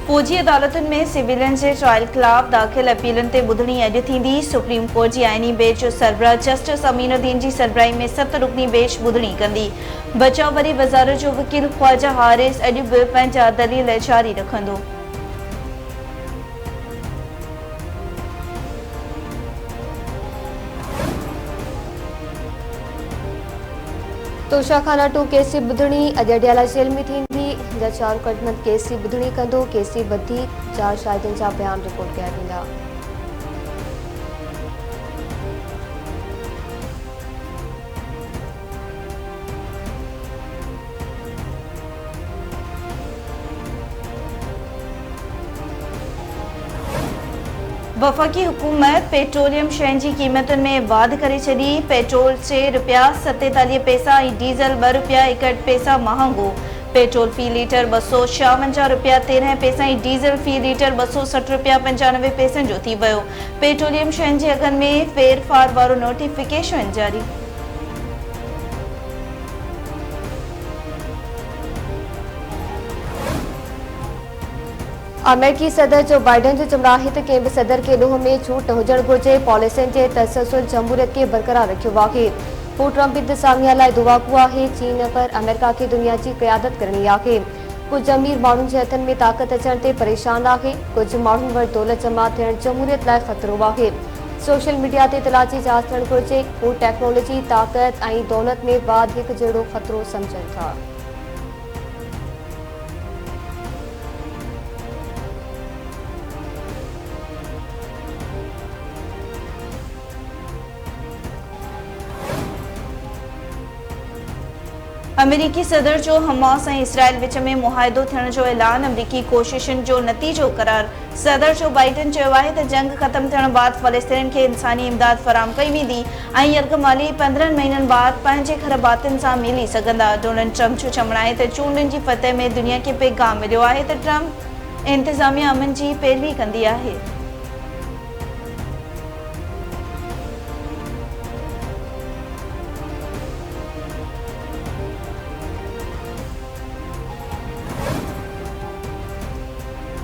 फौजी अदालतुनि में सिविलियन जे ट्रायल ख़िलाफ़ दाख़िल अपीलुनि ते ॿुधणी अॼु थींदी। सुप्रीम कोर्ट जी आइनी बेंच सरबराह जस्टिस अमीनुद्दीन जी सरबराही में 7 रुकनी बेंच ॿुधणी कंदी। बचाव वरी वज़ारत जो वकील ख्वाजा हारिस अॼु बि पंहिंजा दलील जारी रखंदो। तोशाखाना 2 केस जी ॿुधणी अॼु अडियाला जेल में थींदी। हिन 4 मुक़दमनि केस जी ॿुधणी कंदो। केस जी वधीक 4 शाहिदनि जा बयान रिकॉर्ड कया वेंदा। वफ़ाक़ी हुकूमत पेट्रोलियम शयुनि जी क़ीमतुनि में वाध करे छॾी। पेट्रोल ₹47 ऐं डीज़ल ₹2.61 महांगो। पेट्रोल फ़ी लीटर ₹256 ऐं डीज़ल फ़ी लीटर ₹260.95 जो थी वियो। पेट्रोलियम शयुनि जे अघनि में फेरफार वारो नोटिफिकेशन जारी। अमेरिकी सदर जो बाइडन जो चवणु आहे त कंहिं बि सदर खे ॾोह में छूट न हुजणु घुरिजे। पॉलिसियुनि जे तसलसल जमहूरियत खे बरक़रार रखियो आहे। हू ट्रंप इंतिज़ामिया लाइ दुआगो आहे। चीन पर अमेरिका खे दुनिया जी क़यादत करणी आहे। कुझु अमीर माण्हुनि जे हथनि में ताक़त अचण ते परेशान आहे। कुझु माण्हुनि वटि दौलत जमा थियणु जमहूरियत लाइ ख़तरो आहे। सोशल मीडिया ते इतला जी जांच थियणु घुरिजे। हू टेक्नोलॉजी ताक़त ऐं दौलत में वाध हिकु जहिड़ो ख़तरो सम्झनि था। अमेरिकी सदर जो हमास ऐं इसराइल विच में मुआहिदो थियण जो ऐलान। अमरीकी कोशिशुनि जो नतीजो करार। सदर जो बाइडन चयो आहे त जंग ख़त्म थियण बाद फ़लस्तीन खे इंसानी इमदाद फराहम कई वेंदी ऐं यरगमाली 15 महीननि बाद पंहिंजे घर भातियुनि सां मिली सघंदा। डोनाल्ड ट्रंप जो चवणु आहे त चूंडुनि जी फतह में दुनिया खे पैगाम मिलियो आहे त ट्रंप इंतिज़ामिया अमन जी पैरवी कंदी आहे।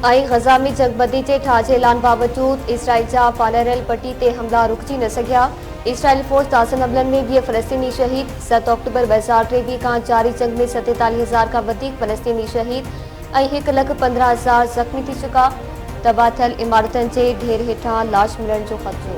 ऐं गज़ा में जंगबंदी जे ठाजे ऐलान बावजूद इसराइल जा पालेरल पट्टी ते हमला रुकजी न सघिया। इसराइली फ़ौज ताज़नि हमलनि में 20 फ़लस्तीनी शहीद। 7 अक्टूबर 2023 खां जारी जंग में 47,000 खां वधीक फ़लस्तीनी शहीद ऐं 1,15,000 ज़ख़्मी थी चुका। तबाह थियल इमारतुनि जे ढेर हेठां लाश मिलण जो ख़तरो।